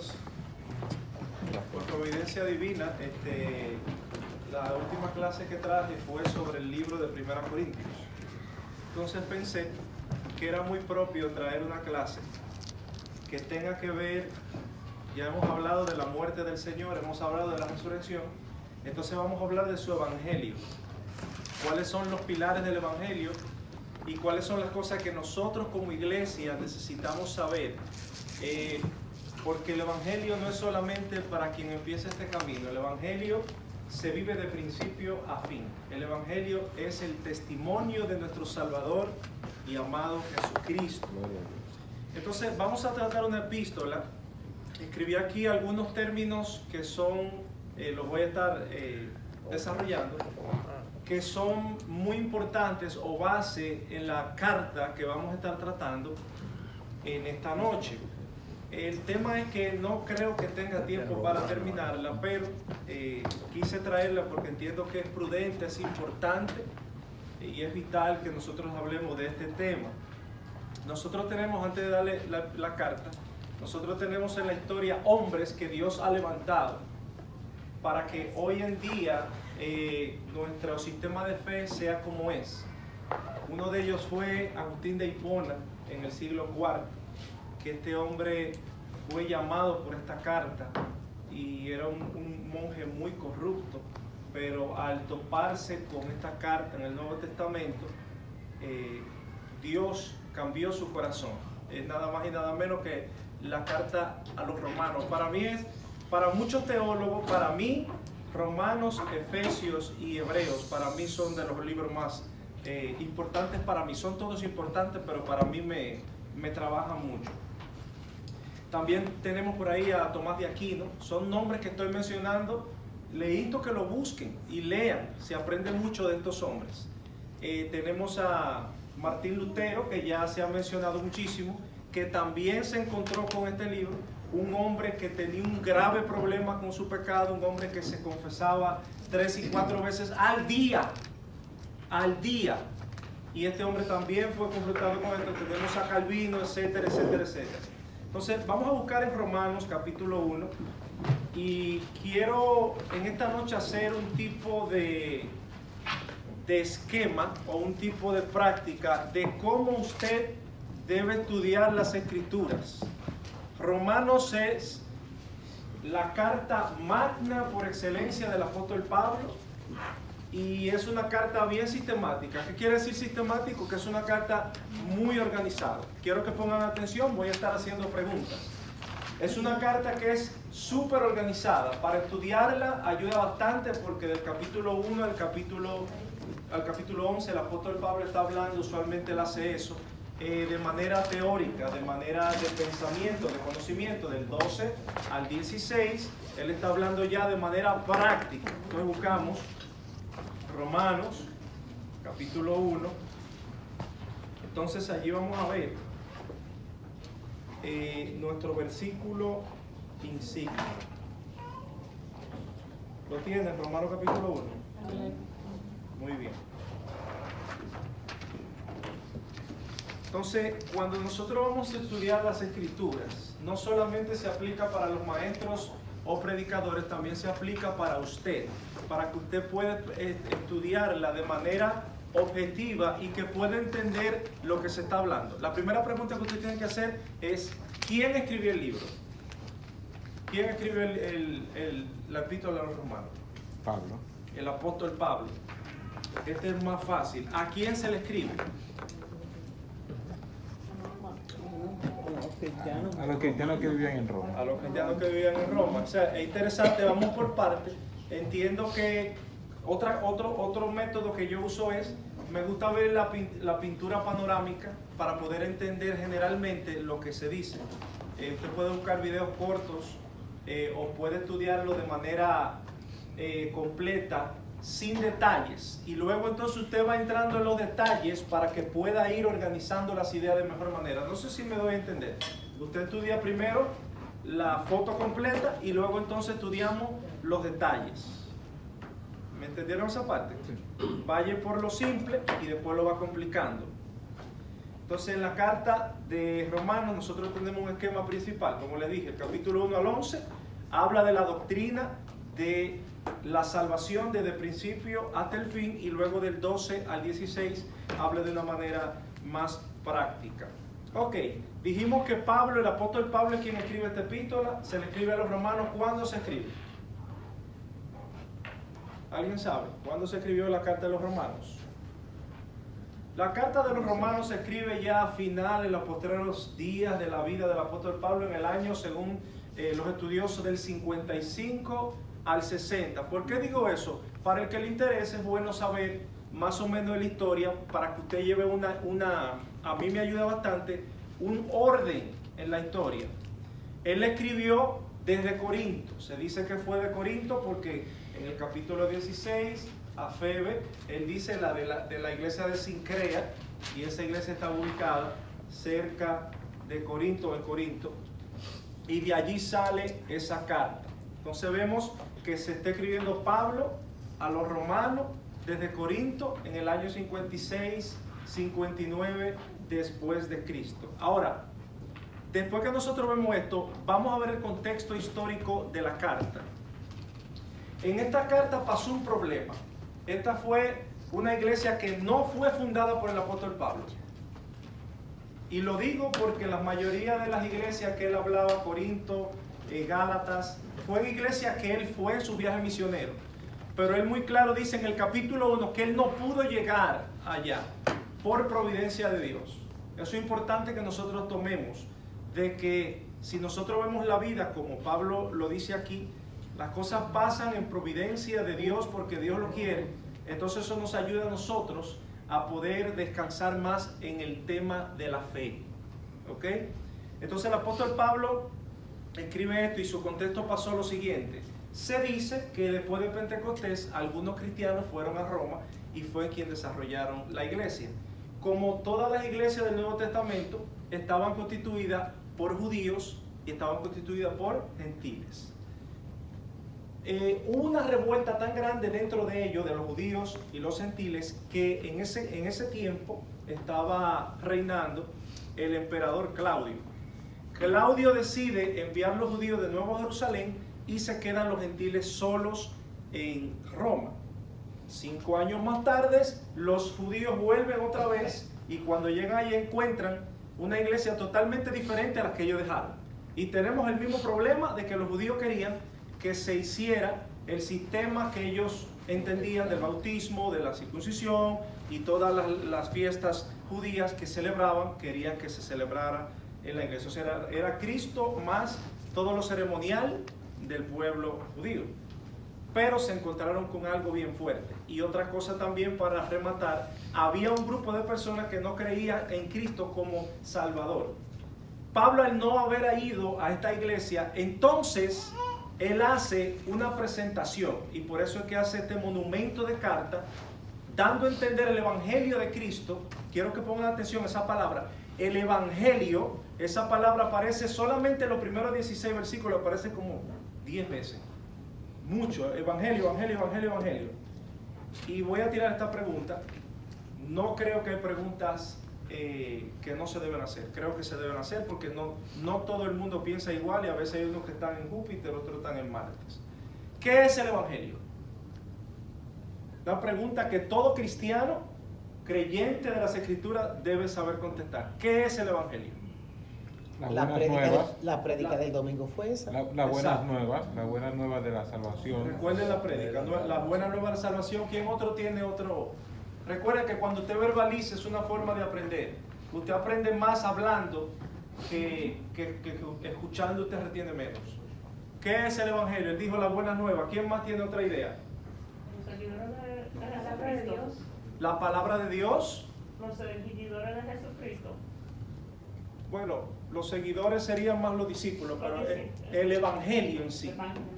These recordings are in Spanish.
todos. Por providencia divina, la última clase que traje fue sobre el libro de 1 Corintios. Entonces pensé que era muy propio traer una clase que tenga que ver, ya hemos hablado de la muerte del Señor, hemos hablado de la resurrección, entonces vamos a hablar de su evangelio. ¿Cuáles son los pilares del evangelio? Y cuáles son las cosas que nosotros como iglesia necesitamos saber, porque el evangelio no es solamente para quien empieza este camino. El evangelio se vive de principio a fin. El evangelio es el testimonio de nuestro Salvador y amado Jesucristo. Entonces vamos a tratar una epístola. Escribí aquí algunos términos que son, los voy a estar desarrollando, que son muy importantes o base en la carta que vamos a estar tratando en esta noche. El tema es que no creo que tenga tiempo para terminarla, pero quise traerla porque entiendo que es prudente, es importante y es vital que nosotros hablemos de este tema. Nosotros tenemos, antes de darle la carta, nosotros tenemos en la historia hombres que Dios ha levantado para que hoy en día nuestro sistema de fe sea como es. Uno de ellos fue Agustín de Hipona en el siglo IV, que este hombre fue llamado por esta carta y era un monje muy corrupto, pero al toparse con esta carta en el Nuevo Testamento, Dios cambió su corazón. Es nada más y nada menos que la carta a los romanos. Para muchos teólogos, para mí, Romanos, Efesios y Hebreos, para mí son de los libros más importantes para mí. Son todos importantes, pero para mí me trabajan mucho. También tenemos por ahí a Tomás de Aquino. Son nombres que estoy mencionando. Les invito que lo busquen y lean. Se aprende mucho de estos hombres. Tenemos a Martín Lutero, que ya se ha mencionado muchísimo, que también se encontró con este libro. Un hombre que tenía un grave problema con su pecado, un hombre que se confesaba 3 y 4 veces al día. Y este hombre también fue confrontado con esto. Tenemos a Calvino, etcétera, etcétera, etcétera. Entonces vamos a buscar en Romanos capítulo 1 y quiero en esta noche hacer un tipo de esquema o un tipo de práctica de cómo usted debe estudiar las Escrituras. Romanos es la carta magna por excelencia del apóstol Pablo y es una carta bien sistemática. ¿Qué quiere decir sistemático? Que es una carta muy organizada. Quiero que pongan atención, voy a estar haciendo preguntas. Es una carta que es súper organizada. Para estudiarla ayuda bastante porque del capítulo 1 al capítulo 11 el apóstol Pablo está hablando, usualmente él hace eso, de manera teórica, de manera de pensamiento, de conocimiento. Del 12 al 16 él está hablando ya de manera práctica. Entonces buscamos Romanos capítulo 1. Entonces allí vamos a ver nuestro versículo insignia. ¿Lo tienen? Romanos capítulo 1. Muy bien. Entonces, cuando nosotros vamos a estudiar las Escrituras, no solamente se aplica para los maestros o predicadores, también se aplica para usted, para que usted pueda estudiarla de manera objetiva y que pueda entender lo que se está hablando. La primera pregunta que usted tiene que hacer es: ¿quién escribió el libro? ¿Quién escribió la epístola a los romanos? Pablo. El apóstol Pablo. Este es más fácil. ¿A quién se le escribe? A los cristianos que vivían en Roma. A los cristianos que vivían en Roma. O sea, es interesante, vamos por partes. Entiendo que otro método que yo uso es, me gusta ver la pintura panorámica para poder entender generalmente lo que se dice. Usted puede buscar videos cortos o puede estudiarlo de manera completa, sin detalles, y luego entonces usted va entrando en los detalles para que pueda ir organizando las ideas de mejor manera. No sé si me doy a entender. Usted estudia primero la foto completa y luego entonces estudiamos los detalles. ¿Me entendieron esa parte? Sí. Vaya por lo simple y después lo va complicando. Entonces en la carta de Romanos nosotros tenemos un esquema principal, como les dije, el capítulo 1 al 11 habla de la doctrina de la salvación desde el principio hasta el fin, y luego del 12 al 16 habla de una manera más práctica. Ok, dijimos que Pablo, el apóstol Pablo, es quien escribe esta epístola. Se le escribe a los romanos. ¿Cuándo se escribe? ¿Alguien sabe? ¿Cuándo se escribió la carta de los romanos? La carta de los romanos se escribe ya a final, en los postreros días de la vida del apóstol Pablo, en el año, según los estudiosos, del 55 al 60. ¿Por qué digo eso? Para el que le interese es bueno saber más o menos de la historia, para que usted lleve a mí me ayuda bastante, un orden en la historia. Él escribió desde Corinto. Se dice que fue de Corinto porque en el capítulo 16 a Febe, él dice de la iglesia de Sincrea, y esa iglesia está ubicada cerca de Corinto, en Corinto, y de allí sale esa carta. Entonces vemos que se está escribiendo Pablo a los romanos desde Corinto en el año 56, 59 después de Cristo. Ahora, después que nosotros vemos esto, vamos a ver el contexto histórico de la carta. En esta carta pasó un problema. Esta fue una iglesia que no fue fundada por el apóstol Pablo. Y lo digo porque la mayoría de las iglesias que él hablaba, Corinto, Gálatas, fue iglesias que él fue en su viaje misionero. Pero él muy claro dice en el capítulo 1 que él no pudo llegar allá por providencia de Dios. Eso es importante que nosotros tomemos, de que si nosotros vemos la vida como Pablo lo dice aquí, las cosas pasan en providencia de Dios porque Dios lo quiere. Entonces eso nos ayuda a nosotros a poder descansar más en el tema de la fe. ¿Ok? Entonces el apóstol Pablo escribe esto y su contexto pasó lo siguiente. Se dice que después de Pentecostés algunos cristianos fueron a Roma y fue quien desarrollaron la iglesia. Como todas las iglesias del Nuevo Testamento estaban constituidas por judíos y estaban constituidas por gentiles. Hubo una revuelta tan grande dentro de ellos, de los judíos y los gentiles, que en ese tiempo estaba reinando el emperador Claudio. Claudio decide enviar los judíos de nuevo a Jerusalén y se quedan los gentiles solos en Roma. 5 años más tarde, los judíos vuelven otra vez y cuando llegan allí encuentran una iglesia totalmente diferente a la que ellos dejaron. Y tenemos el mismo problema de que los judíos querían que se hiciera el sistema que ellos entendían del bautismo, de la circuncisión y todas las fiestas judías que celebraban, querían que se celebrara en la iglesia. O sea, era Cristo más todo lo ceremonial del pueblo judío. Pero se encontraron con algo bien fuerte. Y otra cosa también para rematar, había un grupo de personas que no creían en Cristo como Salvador. Pablo, al no haber ido a esta iglesia, entonces él hace una presentación, y por eso es que hace este monumento de carta, dando a entender el evangelio de Cristo. Quiero que pongan atención a esa palabra. El evangelio, esa palabra aparece solamente en los primeros 16 versículos, aparece como 10 veces. Mucho, evangelio, evangelio, evangelio, evangelio. Y voy a tirar esta pregunta. No creo que hay preguntas que no se deben hacer. Creo que se deben hacer porque no todo el mundo piensa igual, y a veces hay unos que están en Júpiter, otros están en Marte. ¿Qué es el evangelio? La pregunta que todo cristiano creyente de las Escrituras debe saber contestar. ¿Qué es el evangelio? La prédica del domingo fue esa. Las buenas nuevas de la salvación. Recuerden la prédica, la buena nueva de la salvación. ¿Quién otro tiene otro? Recuerden que cuando usted verbaliza es una forma de aprender. Usted aprende más hablando que escuchando, usted retiene menos. ¿Qué es el evangelio? Él dijo la buena nueva. ¿Quién más tiene otra idea? La palabra de Dios. La palabra de Dios. Los seguidores de Jesucristo. Bueno, los seguidores serían más los discípulos, pero el evangelio en sí.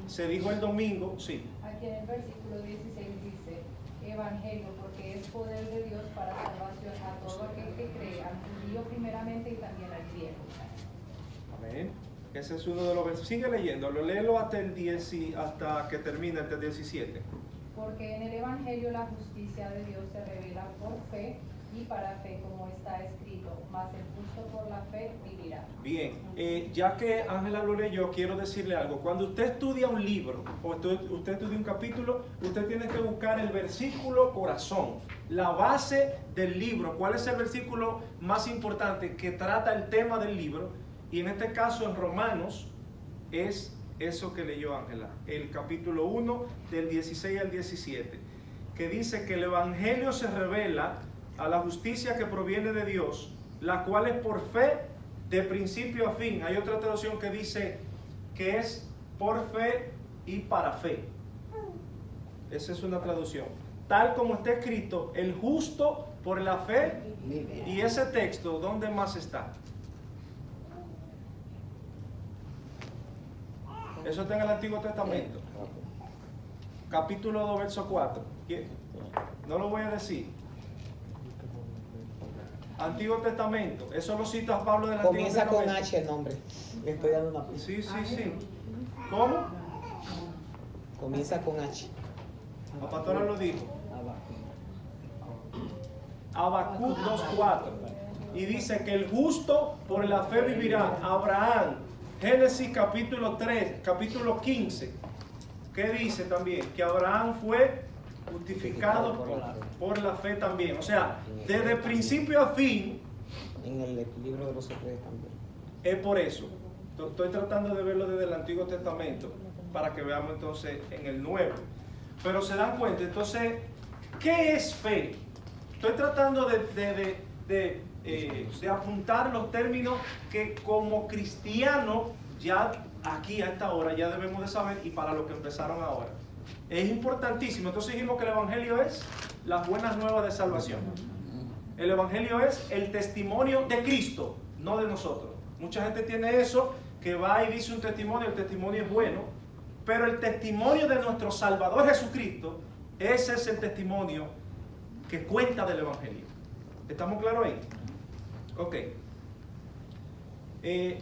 Se dijo el domingo, sí. Aquí en el versículo 16 dice, evangelio, porque es poder de Dios para salvación a todo aquel que cree, al judío primeramente y también al griego. Amén. Ese es uno de los versículos. Sigue leyendo, léelo hasta el 10, hasta que termine, hasta el 17. Porque en el evangelio la justicia de Dios se revela por fe y para fe, como está escrito, mas el justo por la fe vivirá. Bien, ya que Ángela lo leyó, quiero decirle algo. Cuando usted estudia un libro o usted estudia un capítulo, usted tiene que buscar el versículo corazón, la base del libro. ¿Cuál es el versículo más importante que trata el tema del libro? Y en este caso en Romanos es eso que leyó Ángela, el capítulo 1 del 16 al 17, que dice que el Evangelio se revela a la justicia que proviene de Dios, la cual es por fe de principio a fin. Hay otra traducción que dice que es por fe y para fe. Esa es una traducción. Tal como está escrito, el justo por la fe. Y ese texto, ¿dónde más está? Eso está en el Antiguo Testamento. Capítulo 2, verso 4. No lo voy a decir. Antiguo Testamento. Eso lo cita Pablo del Antiguo Comienza Testamento. con H el nombre. Le estoy dando una pista. Sí. ¿Cómo? Comienza con H. La pastora lo dijo. Habacuc 2:4. Y dice que el justo por la fe vivirá. Abraham. Génesis capítulo 3, capítulo 15. ¿Qué dice también? Que Abraham fue justificado por la fe también. O sea, desde principio a fin. En el libro de los secretos también. Es por eso. Estoy tratando de verlo desde el Antiguo Testamento para que veamos entonces en el Nuevo. Pero se dan cuenta, entonces, ¿qué es fe? Estoy tratando de apuntar los términos que como cristiano ya aquí a esta hora ya debemos de saber y para lo que empezaron ahora. Es importantísimo. Entonces dijimos que el Evangelio es las buenas nuevas de salvación. El Evangelio es el testimonio de Cristo, no de nosotros. Mucha gente tiene eso, que va y dice un testimonio, el testimonio es bueno, pero el testimonio de nuestro Salvador Jesucristo, ese es el testimonio que cuenta del Evangelio. ¿Estamos claros ahí? Ok.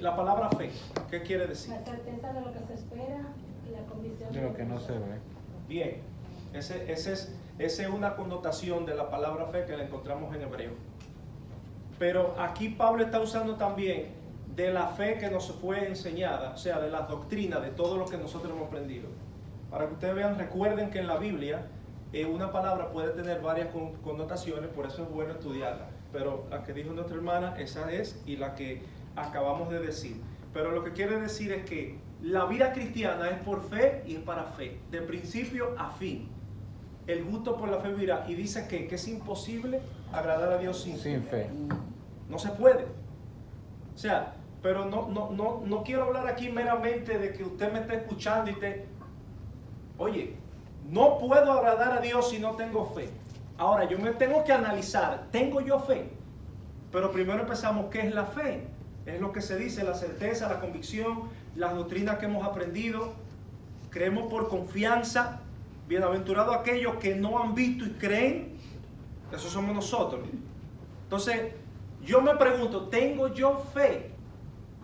La palabra fe, ¿qué quiere decir? La certeza de lo que se espera y la convicción De lo que no se ve. Bien, esa es una connotación de la palabra fe que la encontramos en hebreo. Pero aquí Pablo está usando también de la fe que nos fue enseñada, o sea, de las doctrinas, de todo lo que nosotros hemos aprendido. Para que ustedes vean, recuerden que en la Biblia una palabra puede tener varias connotaciones, por eso es bueno estudiarla. Pero la que dijo nuestra hermana, esa es, y la que acabamos de decir. Pero lo que quiere decir es que la vida cristiana es por fe y es para fe, de principio a fin. El justo por la fe vivirá. Y dice que es imposible agradar a Dios sin fe. No se puede. O sea, pero no quiero hablar aquí meramente de que usted me esté escuchando y oye, no puedo agradar a Dios si no tengo fe. Ahora, yo me tengo que analizar, ¿tengo yo fe? Pero primero empezamos, ¿qué es la fe? Es lo que se dice, la certeza, la convicción, las doctrinas que hemos aprendido. Creemos por confianza. Bienaventurados aquellos que no han visto y creen. Esos somos nosotros. Entonces, yo me pregunto, ¿tengo yo fe?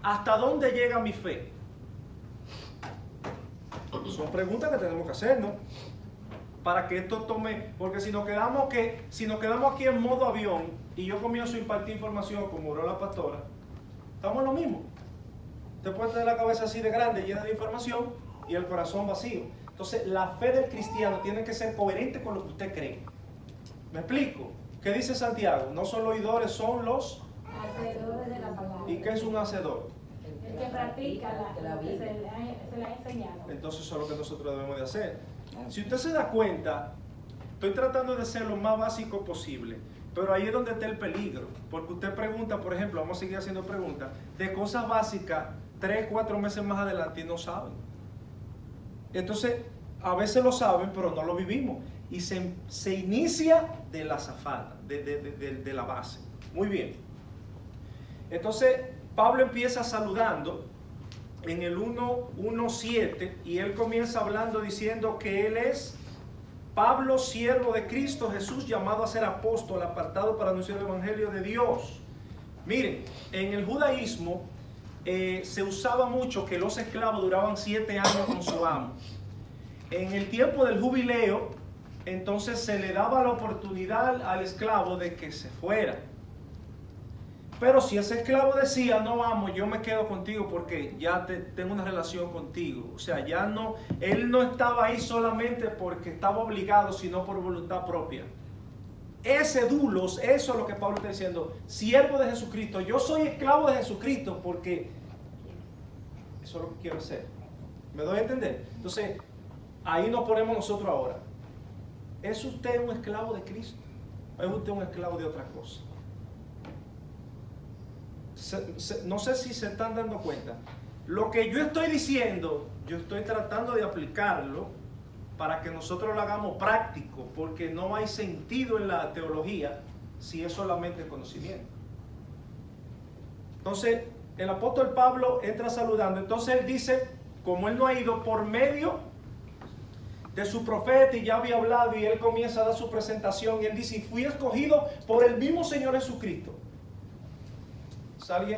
¿Hasta dónde llega mi fe? Son preguntas que tenemos que hacer, ¿no? Para que esto tome, porque si nos quedamos aquí en modo avión y yo comienzo a impartir información como oró la pastora, estamos en lo mismo. Usted puede tener la cabeza así de grande, llena de información y el corazón vacío. Entonces, la fe del cristiano tiene que ser coherente con lo que usted cree. ¿Me explico? ¿Qué dice Santiago? No son los oidores, son los hacedores de la palabra. ¿Y qué es un hacedor? El que practica lo que se le ha enseñado. Entonces eso es lo que nosotros debemos de hacer. Si usted se da cuenta, estoy tratando de ser lo más básico posible, pero ahí es donde está el peligro, porque usted pregunta, por ejemplo, vamos a seguir haciendo preguntas, de cosas básicas 3, 4 meses más adelante y no saben. Entonces, a veces lo saben, pero no lo vivimos. Y se inicia de la azafata, de la base. Muy bien. Entonces, Pablo empieza saludando en el 1:7 y él comienza hablando diciendo que él es Pablo, siervo de Cristo Jesús, llamado a ser apóstol, apartado para anunciar el Evangelio de Dios. Miren, en el judaísmo se usaba mucho que los esclavos duraban 7 años con su amo. En el tiempo del jubileo, entonces se le daba la oportunidad al esclavo de que se fuera. Pero si ese esclavo decía, no vamos, yo me quedo contigo porque ya tengo una relación contigo. O sea, ya no, él no estaba ahí solamente porque estaba obligado, sino por voluntad propia. Ese dulos, eso es lo que Pablo está diciendo, siervo de Jesucristo. Yo soy esclavo de Jesucristo porque eso es lo que quiero hacer. ¿Me doy a entender? Entonces, ahí nos ponemos nosotros ahora. ¿Es usted un esclavo de Cristo? ¿O es usted un esclavo de otra cosa? No sé si se están dando cuenta. Lo que yo estoy diciendo, yo estoy tratando de aplicarlo para que nosotros lo hagamos práctico, porque no hay sentido en la teología si es solamente conocimiento. Entonces, el apóstol Pablo entra saludando. Entonces él dice, como él no ha ido por medio de su profeta y ya había hablado, y él comienza a dar su presentación, y él dice, fui escogido por el mismo Señor Jesucristo.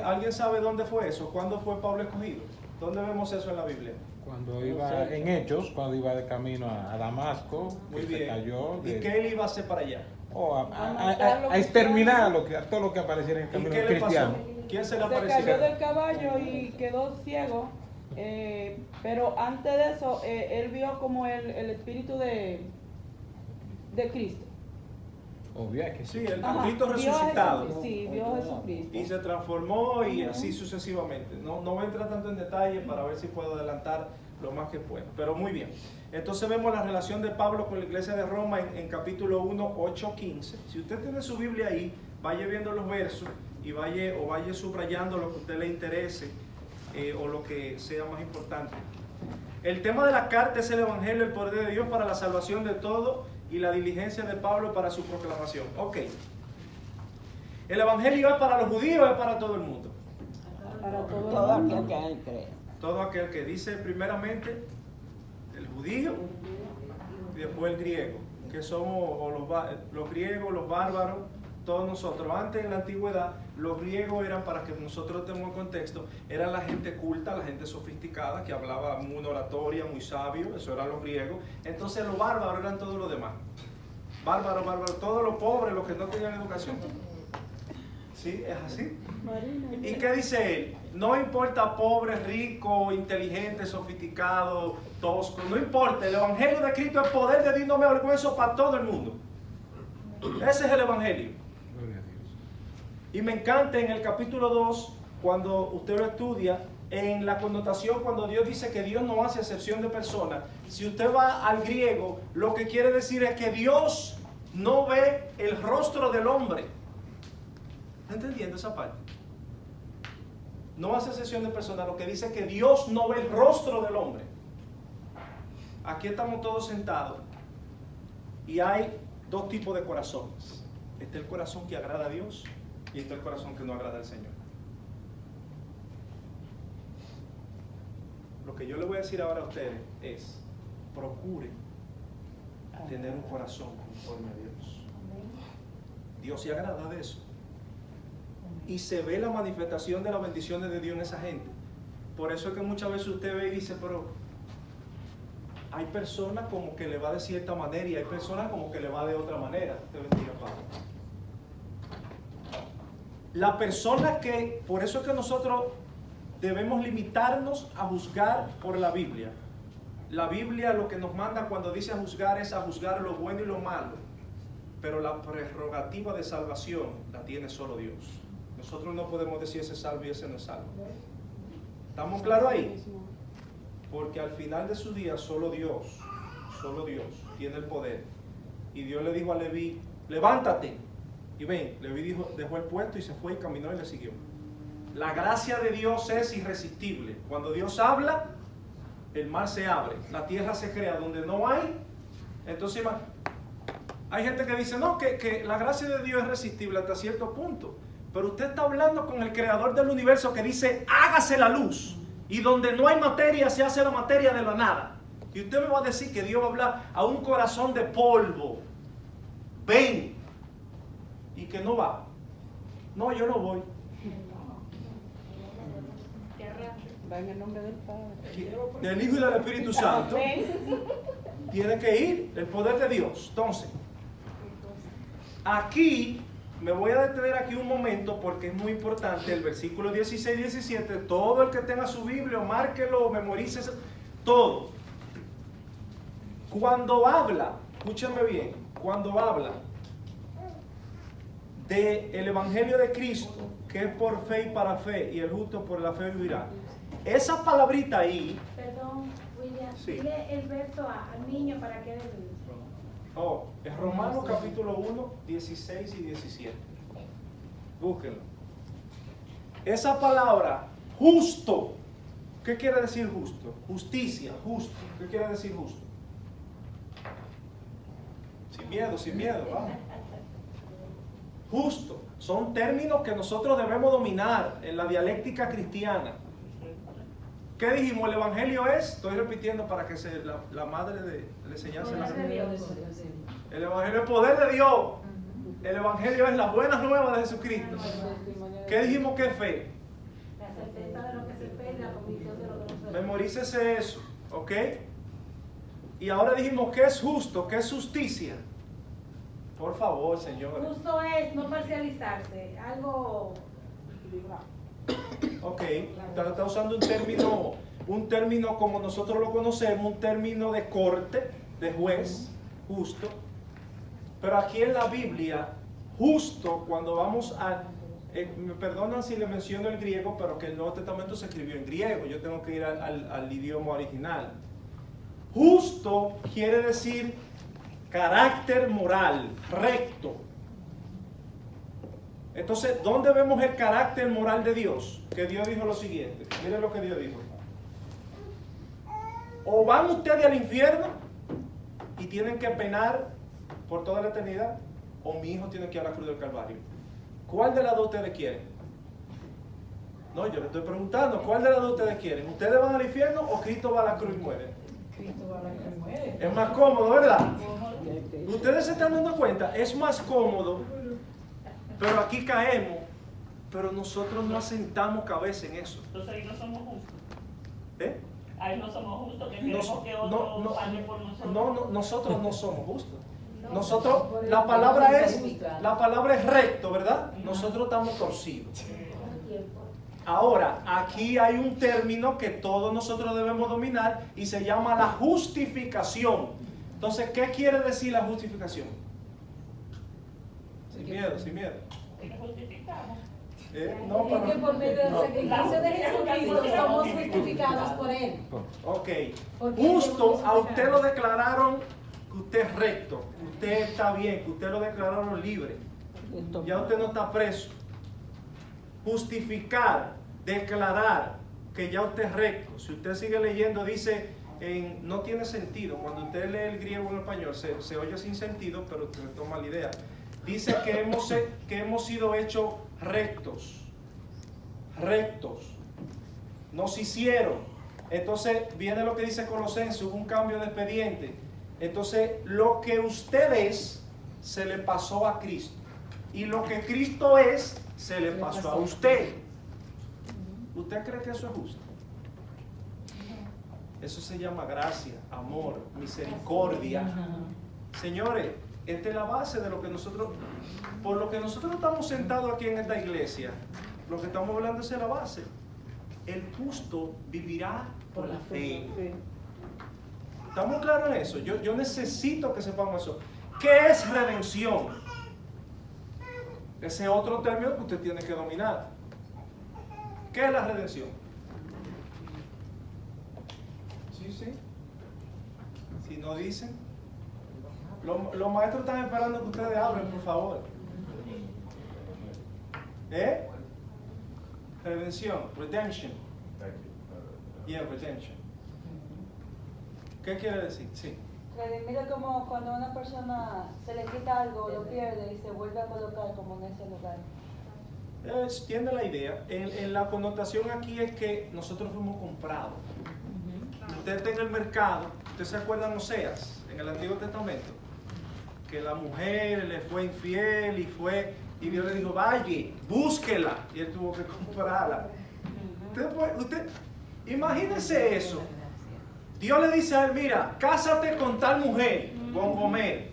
¿Alguien sabe dónde fue eso? ¿Cuándo fue Pablo escogido? ¿Dónde vemos eso en la Biblia? Cuando iba en Hechos, cuando iba de camino a Damasco, Muy que bien. se cayó. ¿Y qué él iba a hacer para allá? A exterminar a todo lo que apareciera en el ¿Y camino qué le pasó? cristiano. ¿Quién se le Se cayó apareció? del caballo y quedó ciego, pero antes de eso él vio como el espíritu de Cristo. Obvio que Sí, sí. el Ajá, Cristo vio a resucitado. Jesucristo, sí, vio a Jesucristo. Y se transformó y así sucesivamente. No voy a entrar tanto en detalle para ver si puedo adelantar lo más que pueda. Pero muy bien. Entonces vemos la relación de Pablo con la iglesia de Roma en capítulo 1, 8, 15. Si usted tiene su Biblia ahí, vaya viendo los versos y vaya subrayando lo que a usted le interese o lo que sea más importante. El tema de la carta es el Evangelio, el poder de Dios para la salvación de todo y la diligencia de Pablo para su proclamación. Ok. El Evangelio es para los judíos o es para todo el mundo. Para todo Todo el mundo. aquel que él cree. Todo aquel que dice primeramente el judío y después el griego, que somos los griegos, los bárbaros, todos nosotros. Antes en la antigüedad, los griegos eran, para que nosotros tengamos contexto, eran la gente culta, la gente sofisticada, que hablaba muy oratoria, muy sabio, eso eran los griegos. Entonces los bárbaros eran todos los demás. Bárbaros, todos los pobres, los que no tenían educación. ¿Sí? ¿Es así? ¿Y qué dice él? No importa pobre, rico, inteligente, sofisticado, tosco, no importa. El Evangelio de Cristo es poder de Dios, no me avergüenzo, para todo el mundo. Ese es el Evangelio. Gloria a Dios. Y me encanta en el capítulo 2, cuando usted lo estudia, en la connotación cuando Dios dice que Dios no hace excepción de personas. Si usted va al griego, lo que quiere decir es que Dios no ve el rostro del hombre. ¿Está entendiendo esa parte? No hace excepción de personas, lo que dice es que Dios no ve el rostro del hombre. Aquí estamos todos sentados y hay dos tipos de corazones. Este es el corazón que agrada a Dios y este es el corazón que no agrada al Señor. Lo que yo le voy a decir ahora a ustedes es, procuren tener un corazón conforme a Dios. Dios se agrada de eso. Y se ve la manifestación de las bendiciones de Dios en esa gente. Por eso es que muchas veces usted ve y dice, pero hay personas como que le va de cierta manera y hay personas como que le va de otra manera. Te bendiga, Padre. La persona que, por eso es que nosotros debemos limitarnos a juzgar por la Biblia. La Biblia lo que nos manda cuando dice a juzgar es a juzgar lo bueno y lo malo. Pero la prerrogativa de salvación la tiene solo Dios. Nosotros no podemos decir ese es salvo y ese no es salvo. ¿Estamos claros ahí? Porque al final de su día solo Dios tiene el poder. Y Dios le dijo a Leví, levántate. Y ven, Leví dejó el puesto y se fue y caminó y le siguió. La gracia de Dios es irresistible. Cuando Dios habla, el mar se abre, la tierra se crea. Donde no hay, entonces hay gente que dice, no, que la gracia de Dios es irresistible hasta cierto punto. Pero usted está hablando con el creador del universo que dice, hágase la luz. Y donde no hay materia, se hace la materia de la nada. Y usted me va a decir que Dios va a hablar a un corazón de polvo. Ven. Y que no va. No, yo no voy. Va en el nombre del Padre. Del Hijo y del Espíritu Santo. Tiene que ir, el poder de Dios. Entonces, aquí me voy a detener aquí un momento porque es muy importante el versículo 16 y 17. Todo el que tenga su Biblia, márquelo, memorice todo. Cuando habla, escúchame bien, cuando habla del Evangelio de Cristo, que es por fe y para fe, y el justo por la fe vivirá. Esa palabrita ahí, Perdón, William, Sí. dile el verso al niño para que él... es Romanos capítulo 1, 16 y 17. Búsquenlo. Esa palabra, justo, ¿qué quiere decir justo? Justicia, justo. ¿Qué quiere decir justo? Sin miedo, vamos. Justo. Son términos que nosotros debemos dominar en la dialéctica cristiana. ¿Qué dijimos? El Evangelio es, estoy repitiendo para que la madre de la enseñanza la Poder de Dios. el Evangelio es el poder de Dios. El Evangelio es las buenas nuevas de Jesucristo. ¿Qué dijimos que es fe? La certeza de lo que se espera y la convicción de lo que no se ve. Memorícese eso, ¿ok? Y ahora dijimos que es justo, que es justicia. Por favor, señor. Justo es no parcializarse, algo... Ok, está usando un término como nosotros lo conocemos, un término de corte, de juez, justo. Pero aquí en la Biblia, justo, cuando vamos a... me perdonan si le menciono el griego, pero que el Nuevo Testamento se escribió en griego. Yo tengo que ir al idioma original. Justo quiere decir carácter moral, recto. Entonces, ¿dónde vemos el carácter moral de Dios? Que Dios dijo lo siguiente. Miren lo que Dios dijo. O van ustedes al infierno y tienen que penar por toda la eternidad, o mi hijo tiene que ir a la cruz del Calvario. ¿Cuál de las dos ustedes quieren? No, yo le estoy preguntando, ¿cuál de las dos ustedes quieren? ¿Ustedes van al infierno o Cristo va a la cruz y muere? Cristo va a la que muere. Es más cómodo, ¿verdad? Ustedes se están dando cuenta, es más cómodo, pero aquí caemos, pero nosotros no asentamos cabeza en eso. Entonces ahí no somos justos. ¿Eh? Ahí no somos justos, que No, queremos que otro pague por nosotros. nosotros no somos justos. Nosotros, la palabra es recto, ¿verdad? Nosotros estamos torcidos. Ahora, aquí hay un término que todos nosotros debemos dominar y se llama la justificación. Entonces, ¿qué quiere decir la justificación? Sin miedo, sin miedo. Que justificamos. No, Es que por medio del no. sacrificio de Jesucristo somos justificados por Él. Ok. Porque Justo Él a usted lo declararon que usted es recto, que usted está bien, que usted lo declararon libre. Ya usted no está preso. Justificar, declarar que ya usted es recto. Si usted sigue leyendo, dice, no tiene sentido. Cuando usted lee el griego en el español, se oye sin sentido, pero usted toma la idea. Dice que hemos sido hechos rectos. Rectos. Nos hicieron. Entonces viene lo que dice Colosenses, hubo un cambio de expediente. Entonces lo que usted es, se le pasó a Cristo. Y lo que Cristo es, se le pasó a usted. ¿Usted cree que eso es justo? Eso se llama gracia, amor, misericordia. Señores, esta es la base de lo que nosotros, por lo que nosotros estamos sentados aquí en esta iglesia, lo que estamos hablando es de la base. El justo vivirá por la fe. ¿Estamos claros en eso? Yo necesito que sepamos eso. ¿Qué es redención? Ese es otro término que usted tiene que dominar. ¿Qué es la redención? Sí. Si no dicen, los maestros están esperando que ustedes hablen, por favor. Redención, redemption. Redemption. ¿Qué quiere decir? Sí. Redimir es como cuando a una persona se le quita algo, lo pierde y se vuelve a colocar como en ese lugar. Tiene la idea. En la connotación aquí es que nosotros fuimos comprados. Usted está en el mercado, ¿usted se acuerdan Oseas en el Antiguo Testamento? Que la mujer le fue infiel y Dios le dijo, vaya, búsquela. Y él tuvo que comprarla. Usted imagínense eso. Dios le dice a él, mira, cásate con tal mujer, con Gomer.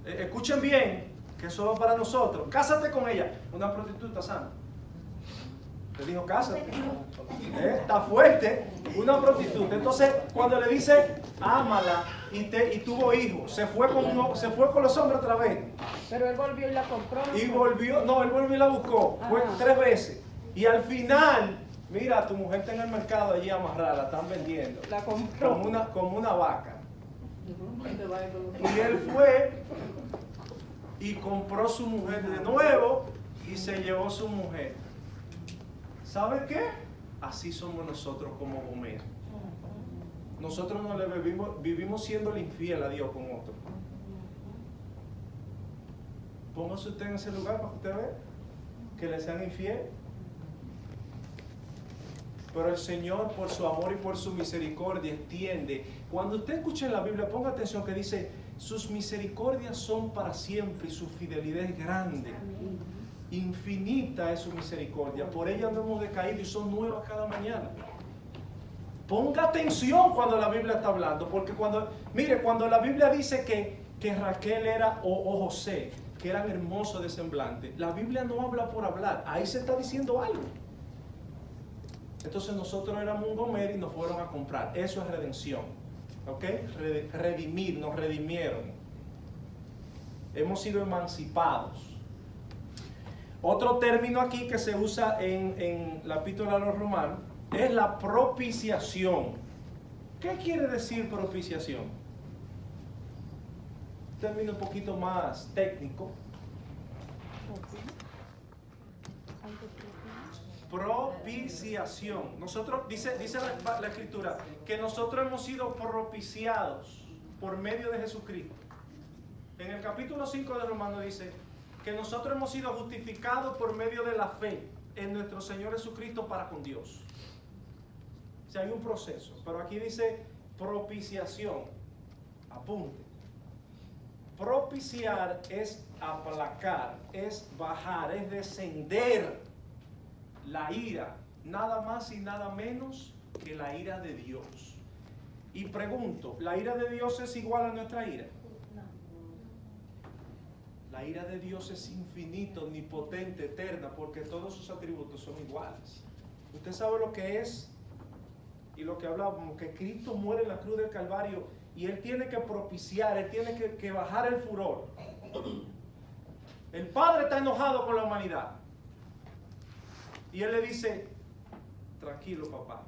Escuchen bien, que eso va para nosotros. Cásate con ella, una prostituta sana. Le dijo, cásate. Está fuerte, una prostituta. Entonces, cuando le dice, ámala y tuvo hijos, se fue con los hombres otra vez. Pero él volvió y la compró. Y él volvió y la buscó. Fue 3 veces. Y al final, mira, tu mujer está en el mercado allí amarrada, la están vendiendo. La compró. Como una vaca. Y él fue y compró su mujer de nuevo y se llevó su mujer. ¿Sabe qué? Así somos nosotros como Gomer. Nosotros no le vivimos siendo infiel a Dios con otro. Póngase usted en ese lugar para que usted vea que le sean infiel. Pero el Señor, por su amor y por su misericordia, extiende. Cuando usted escuche en la Biblia, ponga atención que dice, sus misericordias son para siempre y su fidelidad es grande. Infinita es su misericordia. Por ella no hemos decaído y son nuevas cada mañana. Ponga atención cuando la Biblia está hablando. Porque cuando la Biblia dice que Raquel era o José, que eran hermosos de semblante, la Biblia no habla por hablar. Ahí se está diciendo algo. Entonces nosotros éramos un Gomer y nos fueron a comprar. Eso es redención. ¿Ok? Redimir, nos redimieron. Hemos sido emancipados. Otro término aquí que se usa en la epístola a los Romanos es la propiciación. ¿Qué quiere decir propiciación? Un término un poquito más técnico. Propiciación. Nosotros, dice la Escritura, que nosotros hemos sido propiciados por medio de Jesucristo. En el capítulo 5 de Romanos dice que nosotros hemos sido justificados por medio de la fe en nuestro Señor Jesucristo para con Dios. O sea, hay un proceso. Pero aquí dice propiciación. Apunte. Propiciar es aplacar, es bajar, es descender la ira, nada más y nada menos que la ira de Dios. Y pregunto, ¿la ira de Dios es igual a nuestra ira? La ira de Dios es infinita, omnipotente, eterna, porque todos sus atributos son iguales. Usted sabe lo que es y lo que hablábamos, que Cristo muere en la cruz del Calvario y Él tiene que propiciar, Él tiene que bajar el furor. El Padre está enojado con la humanidad. Y Él le dice, tranquilo papá,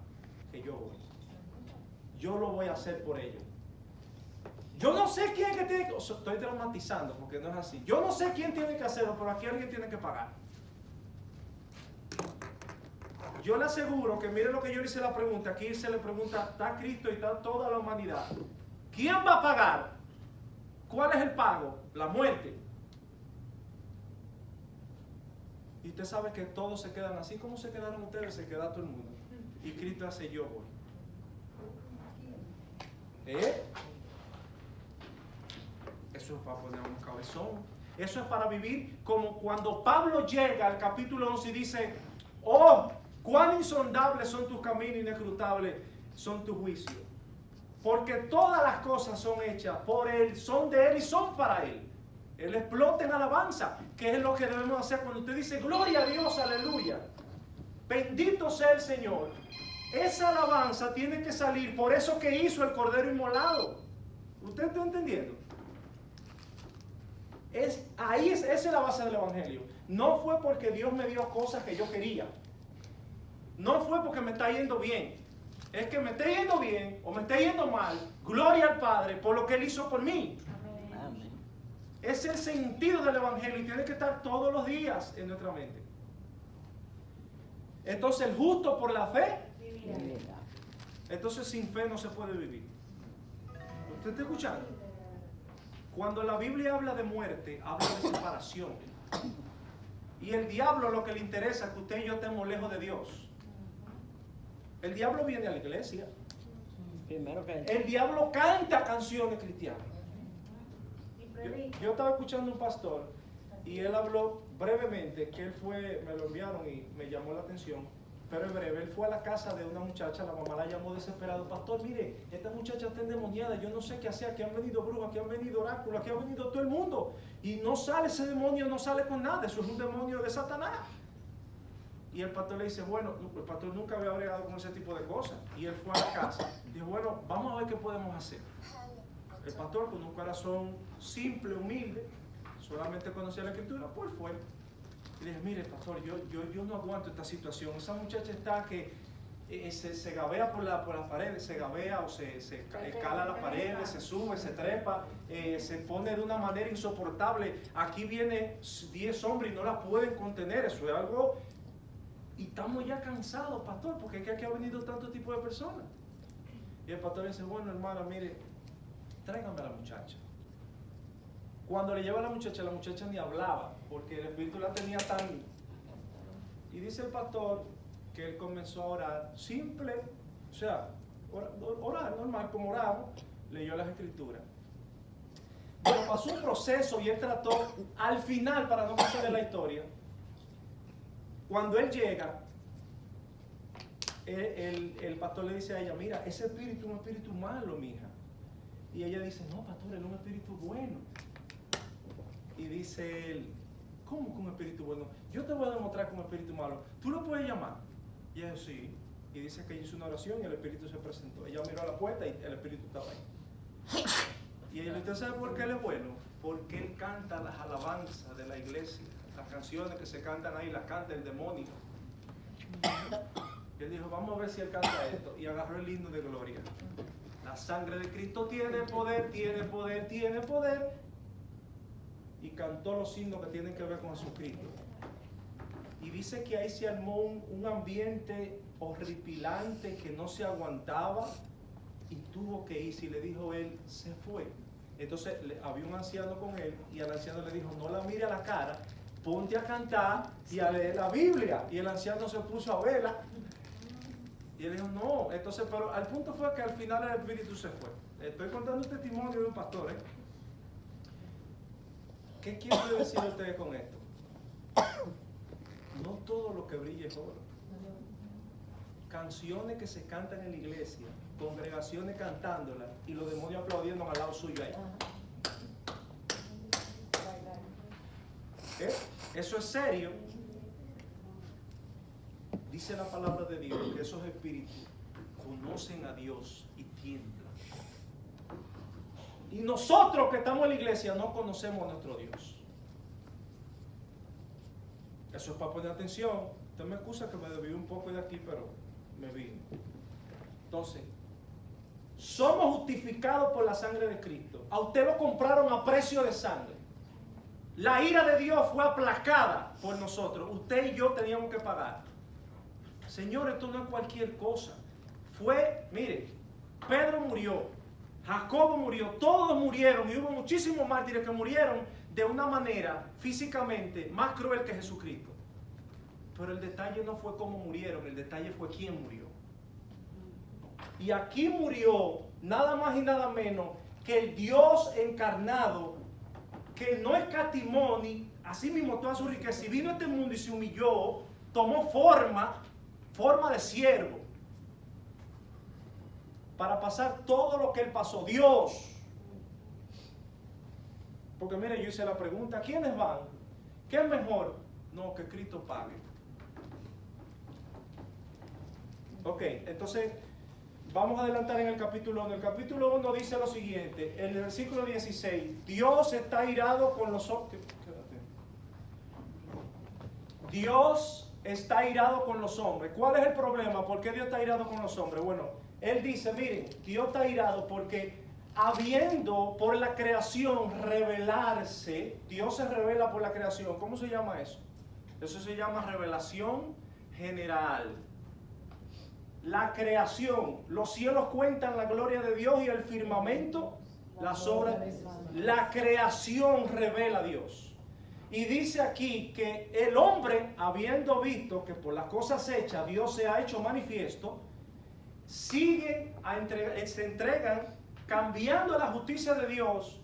que yo voy. Yo lo voy a hacer por ellos. Yo no sé quién que tiene que... Estoy dramatizando porque no es así. Yo no sé quién tiene que hacerlo, pero aquí alguien tiene que pagar. Yo le aseguro que mire lo que yo le hice la pregunta. Aquí se le pregunta, está Cristo y está toda la humanidad. ¿Quién va a pagar? ¿Cuál es el pago? La muerte. Y usted sabe que todos se quedan así como se quedaron ustedes, se queda todo el mundo. Y Cristo hace yo voy. Eso es para poner un cabezón. Eso es para vivir como cuando Pablo llega al capítulo 11 y dice, oh, cuán insondables son tus caminos, inescrutables son tus juicios. Porque todas las cosas son hechas por Él, son de Él y son para Él. Él explota en alabanza, que es lo que debemos hacer cuando usted dice, gloria a Dios, aleluya. Bendito sea el Señor. Esa alabanza tiene que salir por eso que hizo el Cordero Inmolado. ¿Usted está entendiendo? Esa es la base del Evangelio. No fue porque Dios me dio cosas que yo quería. No fue porque me está yendo bien. Es que me está yendo bien o me está yendo mal. Gloria al Padre por lo que Él hizo por mí. Amén. Es el sentido del Evangelio y tiene que estar todos los días en nuestra mente. Entonces el justo por la fe. Entonces sin fe no se puede vivir. ¿Usted está escuchando? Cuando la Biblia habla de muerte, habla de separación. Y el diablo lo que le interesa es que usted y yo estemos lejos de Dios. El diablo viene a la iglesia. El diablo canta canciones cristianas. Yo estaba escuchando a un pastor y él habló brevemente que él fue, me lo enviaron y me llamó la atención, pero en breve, él fue a la casa de una muchacha, la mamá la llamó desesperado, pastor, mire, esta muchacha está endemoniada, yo no sé qué hacer, aquí han venido brujas, aquí han venido oráculos, aquí ha venido todo el mundo, y no sale ese demonio, no sale con nada, eso es un demonio de Satanás. Y el pastor le dice, bueno, el pastor nunca había bregado con ese tipo de cosas, y él fue a la casa, dijo, bueno, vamos a ver qué podemos hacer. El pastor, con un corazón simple, humilde, solamente conocía la escritura, pues fue. Y le dije, mire, pastor, yo no aguanto esta situación. Esa muchacha está que se gabea por las paredes, se gabea o se escala las paredes, se sube, se trepa, se pone de una manera insoportable. Aquí vienen 10 hombres y no la pueden contener. Eso es algo... Y estamos ya cansados, pastor, porque es que aquí ha venido tanto tipo de personas. Y el pastor le dice, bueno, hermana, mire, tráigame a la muchacha. Cuando le lleva a la muchacha ni hablaba, porque el espíritu la tenía tan... Y dice el pastor que él comenzó a orar, simple, o sea, orar normal, como oramos, leyó las escrituras. Pero pasó un proceso y él trató, al final, para no pasarle la historia, cuando él llega, el pastor le dice a ella, mira, ese espíritu es un espíritu malo, mija. Y ella dice, no, pastor, es un espíritu bueno. Y dice él, ¿cómo que un espíritu bueno? Yo te voy a demostrar que un espíritu malo. ¿Tú lo puedes llamar? Y ella sí. Y dice que hizo una oración y el espíritu se presentó. Ella miró a la puerta y el espíritu estaba ahí. Y ella le dice, ¿sabe por qué él es bueno? Porque él canta las alabanzas de la iglesia. Las canciones que se cantan ahí, las canta el demonio. Y él dijo, vamos a ver si él canta esto. Y agarró el himno de gloria. La sangre de Cristo tiene poder, tiene poder, tiene poder. Y cantó los himnos que tienen que ver con Jesucristo. Y dice que ahí se armó un ambiente horripilante que no se aguantaba y tuvo que irse. Y le dijo él, se fue. Entonces había un anciano con él y al anciano le dijo, no la mire a la cara, ponte a cantar y a leer la Biblia. Y el anciano se puso a verla. Y él dijo, no. Entonces, pero al punto fue que al final el espíritu se fue. Estoy contando un testimonio de un pastor, ¿Qué quiero decir a ustedes con esto? No todo lo que brilla es oro. Canciones que se cantan en la iglesia, congregaciones cantándolas y los demonios aplaudiendo al lado suyo ahí. Eso es serio. Dice la palabra de Dios que esos espíritus conocen a Dios y tiemblan. Y nosotros que estamos en la iglesia no conocemos a nuestro Dios. Eso es para poner atención. Usted me excusa que me desvío un poco de aquí, pero me vino. Entonces, somos justificados por la sangre de Cristo. A usted lo compraron a precio de sangre. La ira de Dios fue aplacada por nosotros. Usted y yo teníamos que pagar. Señor, esto no es cualquier cosa. Mire, Pedro murió. Jacobo murió, todos murieron y hubo muchísimos mártires que murieron de una manera físicamente más cruel que Jesucristo. Pero el detalle no fue cómo murieron, el detalle fue quién murió. Y aquí murió nada más y nada menos que el Dios encarnado, que no escatimó ni así mismo toda su riqueza, y vino a este mundo y se humilló, tomó forma de siervo, para pasar todo lo que él pasó. Dios. Porque mire, yo hice la pregunta, ¿quiénes van? ¿Qué es mejor? No, que Cristo pague. Ok, entonces vamos a adelantar en el capítulo 1. El capítulo 1 dice lo siguiente, en el versículo 16, Dios está irado con los hombres. Dios está irado con los hombres. ¿Cuál es el problema? ¿Por qué Dios está irado con los hombres? Bueno, Él dice, miren, Dios está irado porque habiendo por la creación revelarse, Dios se revela por la creación. ¿Cómo se llama eso? Eso se llama revelación general. La creación, los cielos cuentan la gloria de Dios y el firmamento las obras. La creación revela a Dios. Y dice aquí que el hombre, habiendo visto que por las cosas hechas Dios se ha hecho manifiesto, se entregan cambiando la justicia de Dios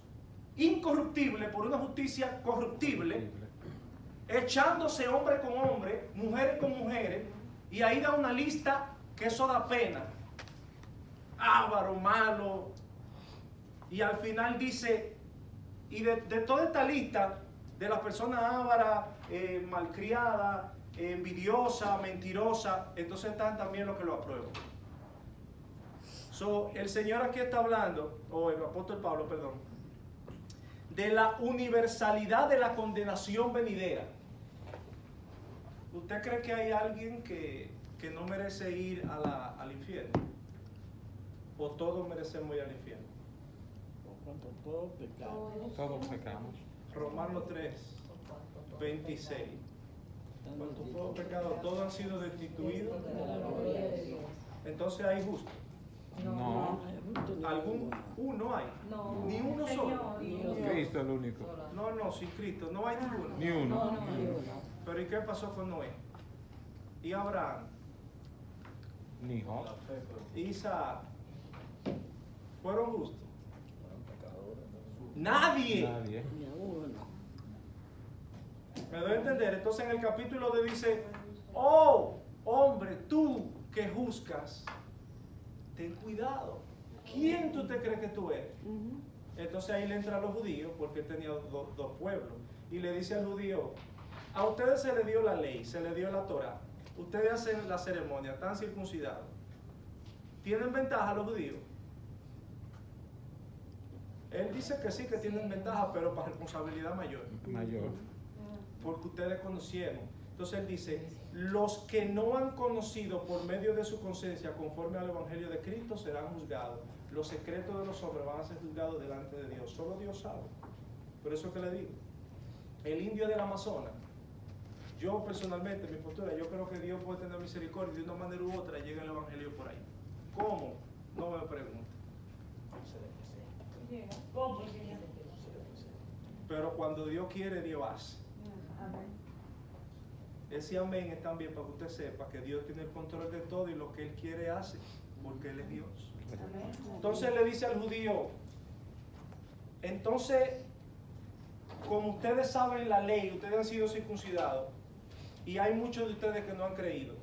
incorruptible por una justicia corruptible, echándose hombre con hombre, mujeres con mujeres, Y ahí da una lista que eso da pena. Avaro, malo. Y al final dice, y de toda esta lista, de las personas ávaras, malcriadas, envidiosas, mentirosas, entonces están también los que lo aprueban. So, el Señor aquí está hablando, o el apóstol Pablo, perdón, de la universalidad de la condenación venidera. ¿Usted cree que hay alguien que no merece ir al infierno? ¿O todos merecemos ir al infierno? Todos pecamos. Romanos 3, 26. Cuando todos pecados, todos han sido destituidos. Entonces hay justo. No. Uno hay. No. Ni uno solo. Cristo es el único. No, sin Cristo no hay ninguno. Ni uno. Pero ¿y qué pasó con Noé? Y Abraham, Ni Job. Isaac, ¿fueron justos? Nadie. Nadie. ¿Me doy a entender? Entonces en el capítulo de dice, oh, hombre, tú que juzgas, ten cuidado. ¿Quién tú te crees que tú eres? Entonces ahí le entra a los judíos, porque él tenía dos pueblos, y le dice al judío, a ustedes se les dio la ley, se les dio la Torah, ustedes hacen la ceremonia, están circuncidados. ¿Tienen ventaja los judíos? Él dice que sí, que tienen ventaja, pero para responsabilidad mayor. Mayor. Porque ustedes conocieron. Entonces él dice, los que no han conocido por medio de su conciencia conforme al Evangelio de Cristo serán juzgados. Los secretos de los hombres van a ser juzgados delante de Dios. Solo Dios sabe. Por eso que le digo, el indio del Amazonas, yo personalmente, mi postura, yo creo que Dios puede tener misericordia y de una manera u otra llega el Evangelio por ahí. ¿Cómo? No me pregunten. ¿Cómo? Pero cuando Dios quiere, Dios hace. Ese amén es también para que usted sepa que Dios tiene el control de todo y lo que Él quiere hace, porque Él es Dios. Entonces le dice al judío, entonces, como ustedes saben la ley, ustedes han sido circuncidados, y hay muchos de ustedes que no han creído,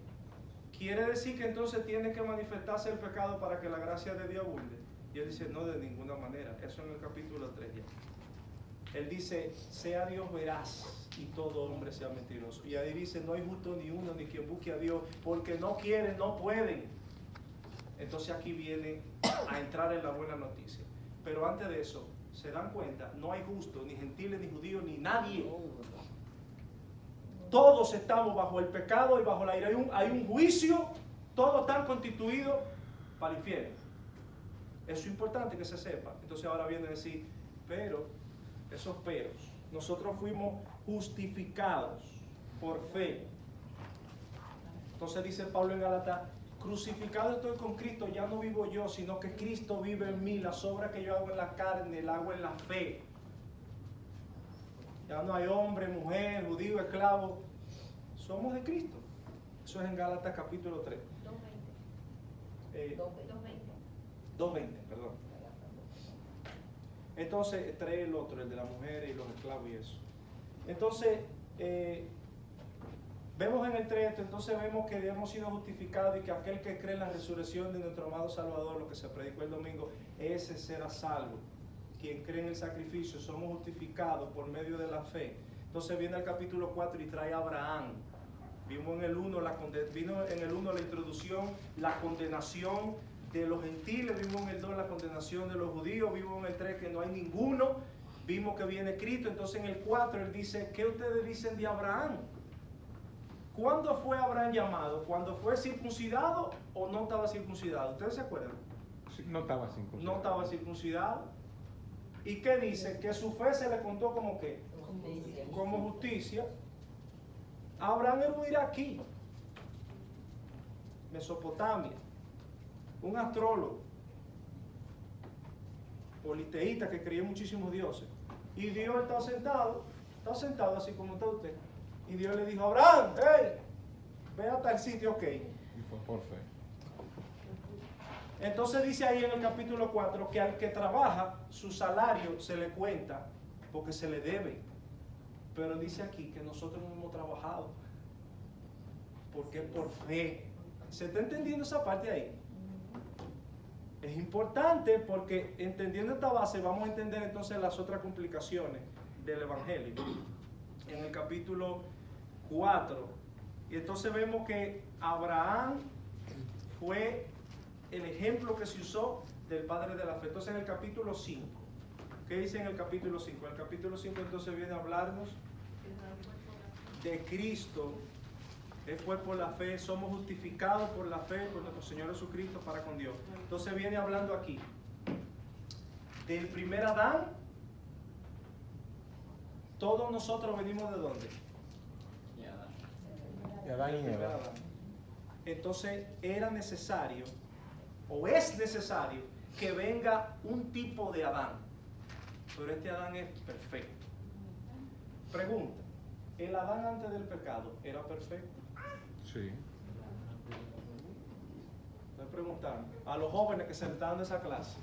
¿quiere decir que entonces tiene que manifestarse el pecado para que la gracia de Dios abunde? Y él dice, no, de ninguna manera. Eso en el capítulo 3 ya. Él dice, sea Dios veraz y todo hombre sea mentiroso. Y ahí dice, no hay justo ni uno, ni quien busque a Dios, porque no quieren, no pueden. Entonces aquí viene a entrar en la buena noticia. Pero antes de eso, se dan cuenta, no hay justo, ni gentiles, ni judíos, ni nadie. Todos estamos bajo el pecado y bajo la ira. Hay un juicio, todos están constituidos para el infierno. Eso es importante que se sepa. Entonces ahora viene a decir, pero, esos peros, nosotros fuimos justificados por fe. Entonces dice Pablo en Gálatas, crucificado estoy con Cristo, ya no vivo yo, sino que Cristo vive en mí. Las obras que yo hago en la carne, las hago en la fe. Ya no hay hombre, mujer, judío, esclavo. Somos de Cristo. Eso es en Gálatas capítulo 3. 2:20, perdón. Entonces, trae el otro, el de las mujeres y los esclavos y eso. Entonces, vemos en el 3, entonces vemos que hemos sido justificados y que aquel que cree en la resurrección de nuestro amado Salvador, lo que se predicó el domingo, ese será salvo. Quien cree en el sacrificio, somos justificados por medio de la fe. Entonces viene el capítulo 4 y trae a Abraham. Vimos en el 1 vino en el 1 la introducción, la condenación de los gentiles, vimos en el 2 la condenación de los judíos, vimos en el 3 que no hay ninguno, vimos que viene Cristo. Entonces en el 4 él dice, ¿qué ustedes dicen de Abraham? ¿Cuándo fue Abraham llamado? ¿Cuando fue circuncidado o no estaba circuncidado? ¿Ustedes se acuerdan? Sí, no estaba circuncidado. No estaba circuncidado. ¿Y qué dice? Que su fe se le contó como qué? Como justicia. Abraham era un iraquí, Mesopotamia, un astrólogo, politeísta que creía en muchísimos dioses. Y Dios está sentado así como está usted. Y Dios le dijo, Abraham, hey, ve a tal sitio, ok. Y fue por fe. Entonces dice ahí en el capítulo 4 que al que trabaja, su salario se le cuenta porque se le debe. Pero dice aquí que nosotros no hemos trabajado. Porque es por fe. ¿Se está entendiendo esa parte ahí? Es importante porque entendiendo esta base vamos a entender entonces las otras complicaciones del Evangelio. En el capítulo 4. Y entonces vemos que Abraham fue el ejemplo que se usó del padre de la fe. Entonces en el capítulo 5. ¿Qué dice en el capítulo 5? En el capítulo 5 entonces viene a hablarnos de Cristo. Él fue por la fe, somos justificados por la fe, por nuestro Señor Jesucristo para con Dios. Entonces viene hablando aquí del primer Adán. Todos nosotros venimos ¿de dónde? De Adán y Del primer Eva. Adán. Entonces era necesario, o es necesario, que venga un tipo de Adán. Pero este Adán es perfecto. Pregunta, ¿el Adán antes del pecado era perfecto? Sí. Estoy preguntando a los jóvenes que se están dando esa clase.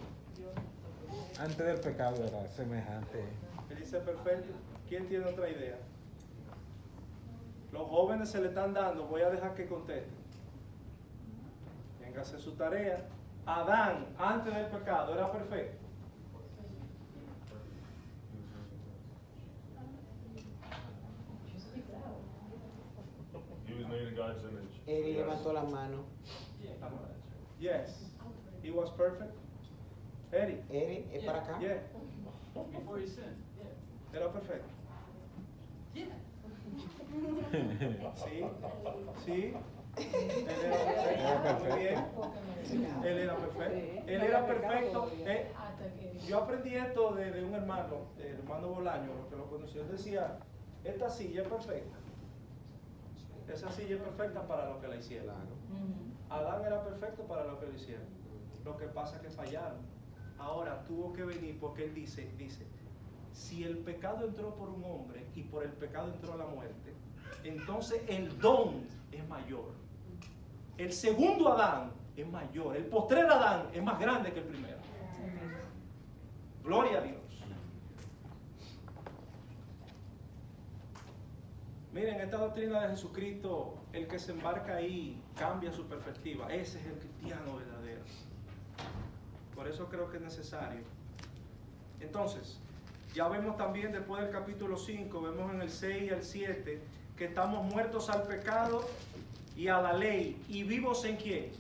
Antes del pecado era semejante. Él dice perfecto. ¿Quién tiene otra idea? Los jóvenes se le están dando, voy a dejar que contesten. Venga a hacer su tarea. Adán, antes del pecado, ¿era perfecto? He was made in God's image. Eri levantó la mano. Yes. He was perfect. Eddie. Eri, es para acá. Yeah. Before he sinned. Era perfecto. Sí. Sí. Él era perfecto. Muy bien. Él era perfecto. Él era perfecto. Yo aprendí esto de un hermano, el hermano Bolaño, lo que lo conoció. Él decía, esta silla es perfecta. Esa silla es perfecta para lo que la hicieron. Adán era perfecto para lo que lo hicieron. Lo que pasa es que fallaron. Ahora tuvo que venir porque él dice, si el pecado entró por un hombre y por el pecado entró la muerte, entonces el don es mayor. El segundo Adán es mayor. El postrer Adán es más grande que el primero. Gloria a Dios. Miren, esta doctrina de Jesucristo, el que se embarca ahí cambia su perspectiva. Ese es el cristiano verdadero. Por eso creo que es necesario. Entonces, ya vemos también después del capítulo 5, vemos en el 6 y el 7, que estamos muertos al pecado y a la ley. ¿Y vivos en quién?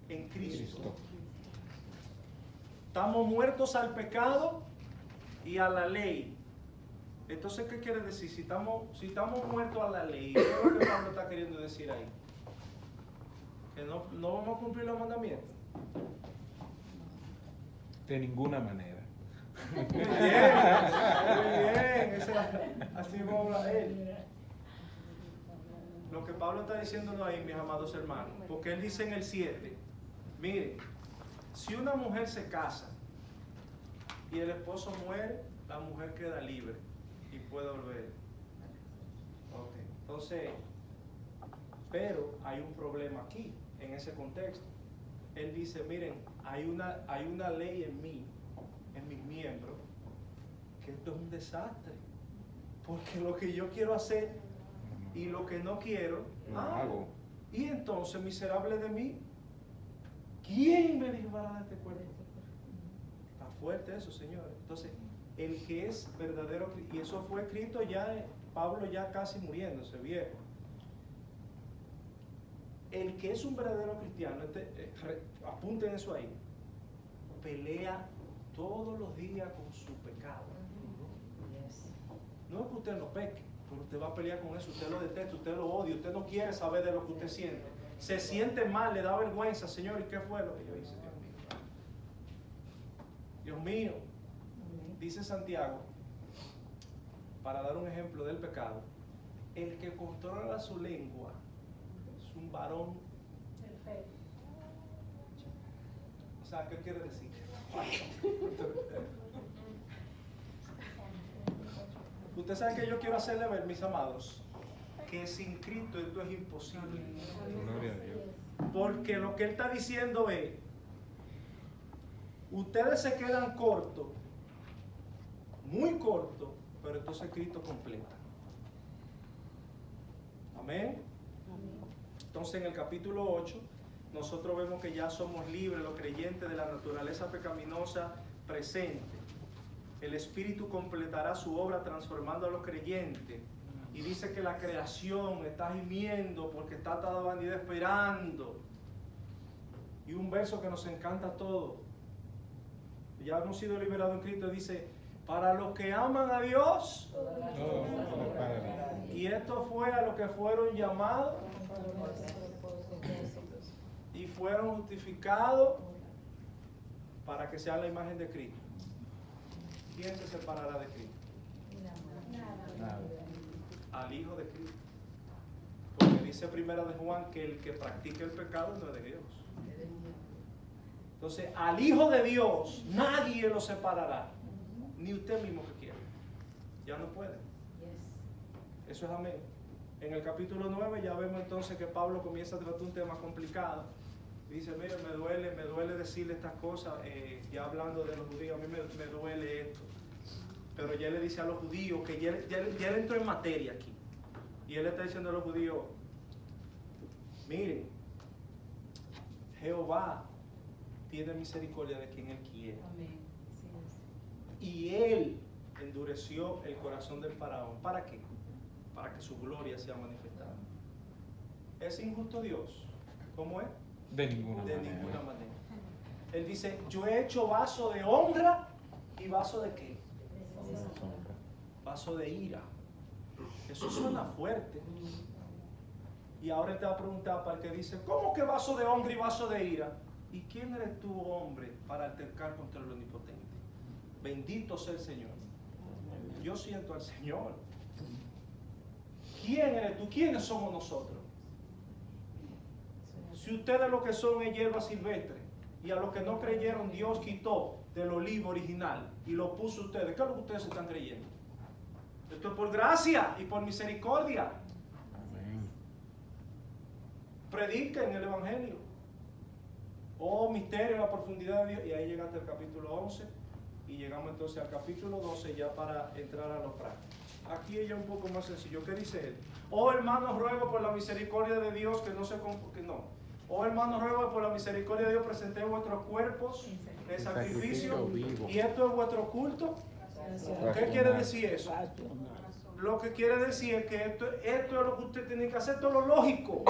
En Cristo. Estamos muertos al pecado y a la ley. Entonces, ¿qué quiere decir? Si estamos muertos a la ley, ¿qué es lo que Pablo está queriendo decir ahí? Que no vamos a cumplir los mandamientos. De ninguna manera. Muy bien, así va a hablar él. Lo que Pablo está diciéndonos ahí, mis amados hermanos, porque él dice en el 7, mire, si una mujer se casa y el esposo muere, la mujer queda libre y puede volver. Okay. Entonces, pero hay un problema aquí, en ese contexto. Él dice, miren, hay una ley en mí, en mis miembros, que esto es un desastre. Porque lo que yo quiero hacer y lo que no quiero, hago. Y entonces, miserable de mí, ¿quién me librará de este cuerpo? Está fuerte eso, señores. Entonces, el que es verdadero, y eso fue escrito ya, Pablo ya casi muriéndose, viejo. El que es un verdadero cristiano, apunten eso ahí, pelea todos los días con su pecado. No es que usted no peque, pero usted va a pelear con eso, usted lo detesta, usted lo odia, usted no quiere saber de lo que usted siente. Se siente mal, le da vergüenza, Señor, ¿y qué fue lo que yo hice? Dios mío. Dice Santiago, para dar un ejemplo del pecado, el que controla su lengua es un varón Perfecto. O sea, ¿qué quiere decir? Ustedes saben que yo quiero hacerle ver, mis amados, que sin Cristo esto es imposible. Gloria a Dios. Porque lo que él está diciendo es, ustedes se quedan cortos, muy cortos, pero entonces Cristo completa. Amén. Entonces en el capítulo 8 nosotros vemos que ya somos libres los creyentes de la naturaleza pecaminosa presente. El Espíritu completará su obra transformando a los creyentes. Y dice que la creación está gimiendo porque está atada a vanidad esperando. Y un verso que nos encanta a todos. Ya hemos sido liberados en Cristo. Dice, para los que aman a Dios. Y esto fue a los que fueron llamados y fueron justificados para que sean la imagen de Cristo. ¿Quién se separará de Cristo? Nada. Al Hijo de Cristo. Porque dice primera de Juan que el que practica el pecado no es de Dios. Entonces, al Hijo de Dios nadie lo separará. Ni usted mismo que quiera. Ya no puede. Eso es amén. En el capítulo 9 ya vemos entonces que Pablo comienza a tratar un tema complicado. Dice, mire, me duele decirle estas cosas, ya hablando de los judíos, a mí me duele esto. Pero ya le dice a los judíos que ya él entró en materia aquí. Y él está diciendo a los judíos, miren, Jehová tiene misericordia de quien él quiere. Y él endureció el corazón del faraón. ¿Para qué? Para que su gloria sea manifestada. ¿Es injusto Dios? ¿Cómo es? De ninguna manera. Él dice, yo he hecho vaso de honra y vaso de ¿qué? Vaso de ira. Eso suena fuerte. Y ahora él te va a preguntar para el que dice, ¿cómo que vaso de honra y vaso de ira? ¿Y quién eres tú, hombre, para altercar contra el Omnipotente? Bendito sea el Señor. Yo siento al Señor. ¿Quién eres tú? ¿Quiénes somos nosotros? Si ustedes lo que son es hierba silvestre, y a los que no creyeron Dios quitó del olivo original y lo puso ustedes, ¿qué es lo que ustedes están creyendo? Esto es por gracia y por misericordia. Amén. Prediquen el Evangelio. Oh, misterio, la profundidad de Dios. Y ahí llegaste al capítulo 11 y llegamos entonces al capítulo 12 ya para entrar a lo práctico. Aquí ella un poco más sencillo. ¿Qué dice él? Oh, hermanos, ruego por la misericordia de Dios que no se Oh, hermanos, ruego por la misericordia de Dios presenté vuestros cuerpos en sacrificio vivo. Y esto es vuestro culto. ¿Qué quiere decir eso? Lo que quiere decir es que esto es lo que usted tiene que hacer, esto es lo lógico.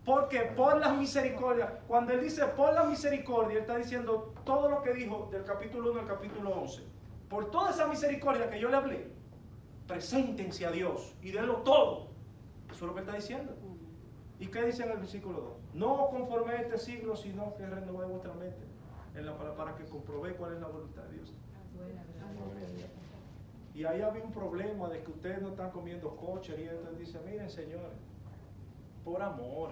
Porque por las misericordias, cuando él dice por la misericordia, él está diciendo todo lo que dijo del capítulo 1 al capítulo 11. Por toda esa misericordia que yo le hablé, preséntense a Dios y denlo todo. Eso es lo que está diciendo. ¿Y qué dice en el versículo 2? No conforme a este siglo, sino que renovéis vuestra mente en la, para que comprobéis cuál es la voluntad de Dios. Y ahí había un problema de que ustedes no están comiendo kosher, y entonces dice, miren señores, por amor,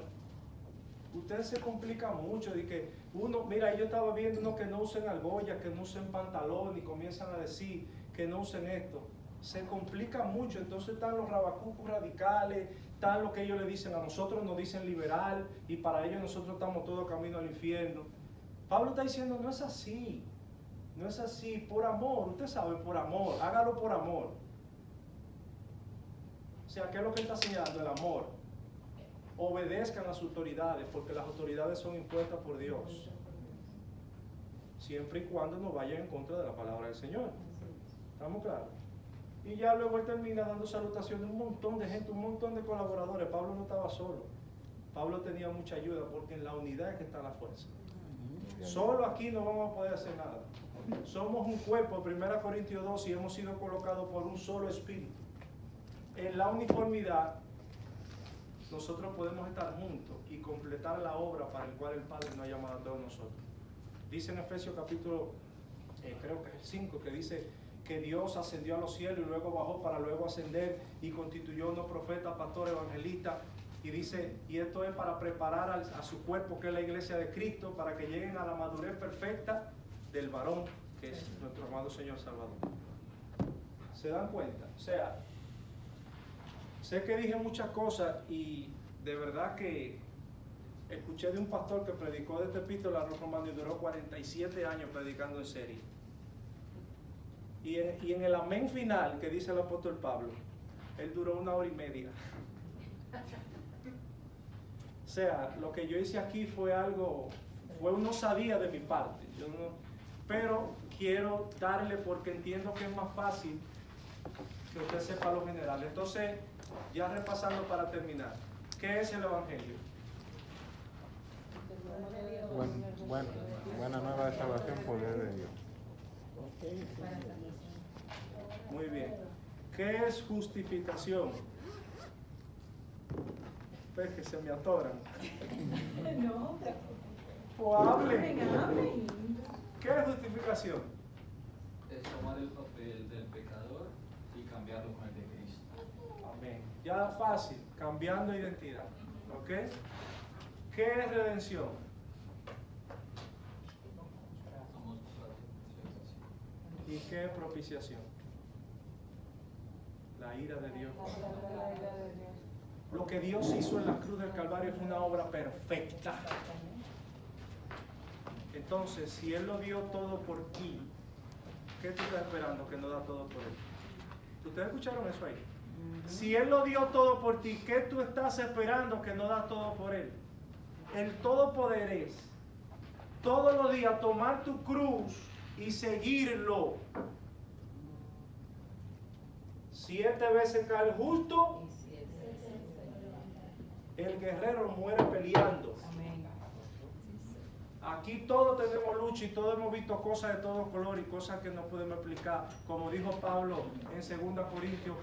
ustedes se complican mucho, de que uno, mira, yo estaba viendo uno que no usen argolla, que no usen pantalón, y comienzan a decir que no usen esto. Se complica mucho, entonces están los rabacucos radicales, están lo que ellos le dicen a nosotros, nos dicen liberal, y para ellos nosotros estamos todos camino al infierno. Pablo está diciendo, no es así, no es así, por amor, usted sabe, por amor, hágalo por amor. O sea, ¿qué es lo que está señalando? El amor. Obedezcan a las autoridades, porque las autoridades son impuestas por Dios, siempre y cuando no vayan en contra de la palabra del Señor. ¿Estamos claros? Y ya luego él termina dando salutación de un montón de gente, un montón de colaboradores. Pablo no estaba solo. Pablo tenía mucha ayuda, porque en la unidad es que está la fuerza. Solo aquí no vamos a poder hacer nada. Somos un cuerpo, 1 Corintios 2, y hemos sido colocados por un solo espíritu. En la uniformidad, nosotros podemos estar juntos y completar la obra para el cual el Padre nos ha llamado a todos nosotros. Dice en Efesios capítulo, creo que es el 5, que dice que Dios ascendió a los cielos y luego bajó para luego ascender y constituyó unos profetas, pastores, evangelistas. Y dice, y esto es para preparar a su cuerpo, que es la iglesia de Cristo, para que lleguen a la madurez perfecta del varón, que es nuestro amado Señor Salvador. ¿Se dan cuenta? O sea, sé que dije muchas cosas y de verdad que escuché de un pastor que predicó de este epístola a los romanos y duró 47 años predicando en serie. Y en el amén final que dice el apóstol Pablo, él duró 1 hora y media. sea, lo que yo hice aquí fue una osadía de mi parte. Pero quiero darle porque entiendo que es más fácil que usted sepa lo general. Entonces, ya repasando para terminar, ¿qué es el Evangelio? Buena nueva de salvación, poder de Dios. Muy bien. ¿Qué es justificación? Ves que se me atoran. No, Pues hablen. hablen. ¿Qué es justificación? Es tomar el papel del pecador y cambiarlo con el de Cristo. Amén. Ya fácil, cambiando identidad. ¿Ok? ¿Qué es redención? Somos propiciación. ¿Y qué es propiciación? La ira de Dios. Lo que Dios hizo en la cruz del Calvario fue una obra perfecta. Entonces, si Él lo dio todo por ti, ¿qué tú estás esperando que no da todo por Él? ¿Ustedes escucharon eso ahí? Si Él lo dio todo por ti, ¿qué tú estás esperando que no da todo por Él? El todopoder es todos los días tomar tu cruz y seguirlo. 7 veces cae el justo, el guerrero muere peleando. Aquí todos tenemos lucha y todos hemos visto cosas de todo color y cosas que no podemos explicar. Como dijo Pablo en 2 Corintios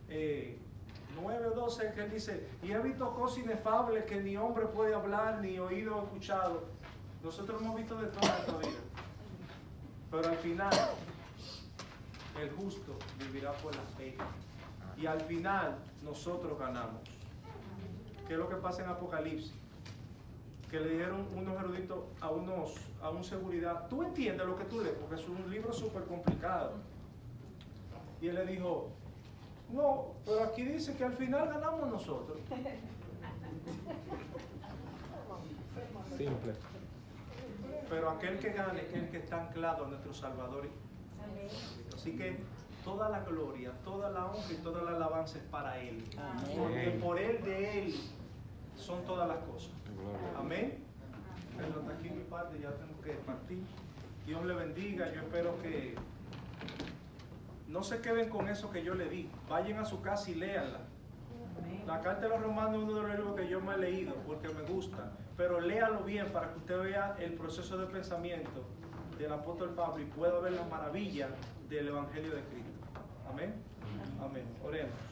9:12, que él dice, y he visto cosas inefables que ni hombre puede hablar, ni oído escuchado. Nosotros hemos visto de todo en esta vida. Pero al final, el justo vivirá por la fe. Y al final, nosotros ganamos. ¿Qué es lo que pasa en Apocalipsis? Que le dieron unos eruditos a un seguridad. ¿Tú entiendes lo que tú lees? Porque es un libro súper complicado. Y él le dijo, no, pero aquí dice que al final ganamos nosotros. Simple. Pero aquel que gane es el que está anclado a nuestro Salvador. Así que toda la gloria, toda la honra y toda la alabanza es para Él. Porque por Él, de Él, son todas las cosas. Amén. Pero hasta aquí mi parte, ya tengo que partir. Dios le bendiga. Yo espero que no se queden con eso que yo le di. Vayan a su casa y léanla. La carta de los Romanos es uno de los libros que yo me he leído porque me gusta. Pero léalo bien para que usted vea el proceso de pensamiento del apóstol Pablo y pueda ver la maravilla del Evangelio de Cristo. Amén. Amén. Oremos.